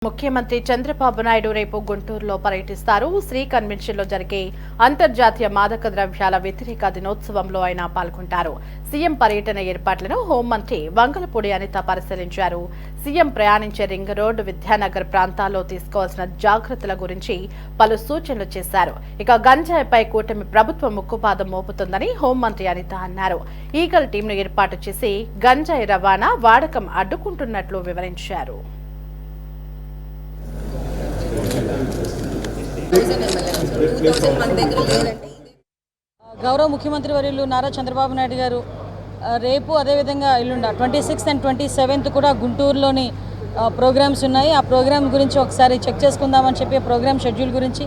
ముఖ్యమంత్రి చంద్రబాబు నాయుడు రేపు గుంటూరులో పర్యటిస్తారు. శ్రీ కన్వెన్షన్లో జరిగే అంతర్జాతీయ మాదక ద్రవ్యాల వ్యతిరేక దినోత్సవంలో ఆయన పాల్గొంటారు. సీఎం పర్యటన ఏర్పాట్లను హోంమంత్రి వంగలపూడి అనిత పరిశీలించారు. సీఎం ప్రయాణించే రింగ్ రోడ్, విద్యానగర్ ప్రాంతాల్లో తీసుకోవాల్సిన జాగ్రత్తల గురించి పలు సూచనలు చేశారు. ఇక గంజాయిపై కూటమి ప్రభుత్వం ముక్కుపాదం మోపుతుందని హోంమంత్రి అనిత అన్నారు. ఈగల్ టీంను ఏర్పాటు చేసి గంజాయి రవాణా, వాడకం అడ్డుకుంటున్నట్లు వివరించారు. గౌరవ ముఖ్యమంత్రి వర్యులు నారా చంద్రబాబు నాయుడు గారు రేపు అదేవిధంగా ఎల్లుండ 26th and 27th కూడా గుంటూరులోని ప్రోగ్రామ్స్ ఉన్నాయి. ఆ ప్రోగ్రామ్ గురించి ఒకసారి చెక్ చేసుకుందామని చెప్పి ప్రోగ్రామ్ షెడ్యూల్ గురించి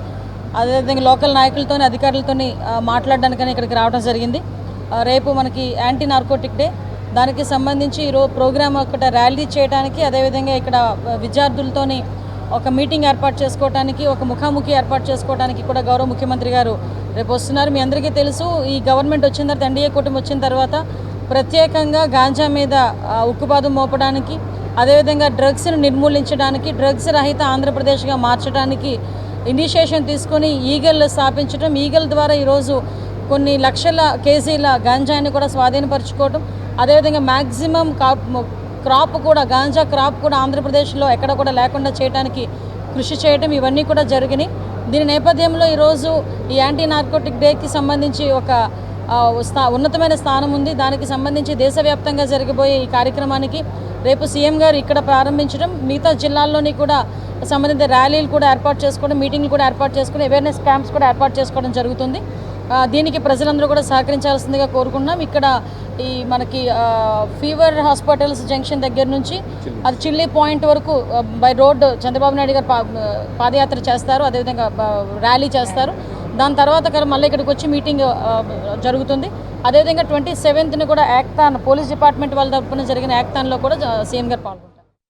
అదేవిధంగా లోకల్ నాయకులతో అధికారులతో మాట్లాడడానికని ఇక్కడికి రావడం జరిగింది. రేపు మనకి యాంటీ నార్కోటిక్ డే, దానికి సంబంధించి ఈరోజు ప్రోగ్రామ్ ఒకటి ర్యాలీ చేయడానికి, అదేవిధంగా ఇక్కడ విద్యార్థులతోని ఒక మీటింగ్ ఏర్పాటు చేసుకోవడానికి, ఒక ముఖాముఖి ఏర్పాటు చేసుకోవడానికి కూడా గౌరవ ముఖ్యమంత్రి గారు రేపు వస్తున్నారు. మీ అందరికీ తెలుసు, ఈ గవర్నమెంట్ వచ్చిన తర్వాత, ఎన్డీఏ కూటమి వచ్చిన తర్వాత ప్రత్యేకంగా గాంజా మీద ఉక్కుపాదం మోపడానికి, అదేవిధంగా డ్రగ్స్ను నిర్మూలించడానికి, డ్రగ్స్ రహిత ఆంధ్రప్రదేశ్గా మార్చడానికి ఇనిషియేషన్ తీసుకొని ఈగల్ స్థాపించడం, ఈగల్ ద్వారా ఈరోజు కొన్ని లక్షల కేజీల గాంజాని కూడా స్వాధీనపరచుకోవడం, అదేవిధంగా మ్యాక్సిమం క్రాప్ కూడా, గాంజా క్రాప్ కూడా ఆంధ్రప్రదేశ్లో ఎక్కడ కూడా లేకుండా చేయడానికి కృషి చేయడం, ఇవన్నీ కూడా జరిగినాయి. దీని నేపథ్యంలో ఈరోజు ఈ యాంటీ నార్కోటిక్ డేకి సంబంధించి ఒక ఉన్నతమైన స్థానం ఉంది. దానికి సంబంధించి దేశవ్యాప్తంగా జరగబోయే ఈ కార్యక్రమానికి రేపు సీఎం గారు ఇక్కడ ప్రారంభించడం, మిగతా జిల్లాల్లోని కూడా సంబంధిత ర్యాలీలు కూడా ఏర్పాటు చేసుకోవడం, మీటింగ్లు కూడా ఏర్పాటు చేసుకుని, అవేర్నెస్ క్యాంప్స్ కూడా ఏర్పాటు చేసుకోవడం జరుగుతుంది. దీనికి ప్రజలందరూ కూడా సహకరించాల్సిందిగా కోరుకుంటున్నాం. ఇక్కడ ఈ మనకి ఫీవర్ హాస్పిటల్స్ జంక్షన్ దగ్గర నుంచి అది చిల్లీ పాయింట్ వరకు బై రోడ్ చంద్రబాబు నాయుడు గారు పాదయాత్ర చేస్తారు, అదేవిధంగా ర్యాలీ చేస్తారు. దాని తర్వాత మళ్ళీ ఇక్కడికి వచ్చి మీటింగ్ జరుగుతుంది. అదేవిధంగా 27th కూడా యాక్తాన్ పోలీస్ డిపార్ట్మెంట్ వాళ్ళ తరఫున జరిగిన యాక్తాన్లో కూడా సీఎం గారు పాల్గొన్నారు.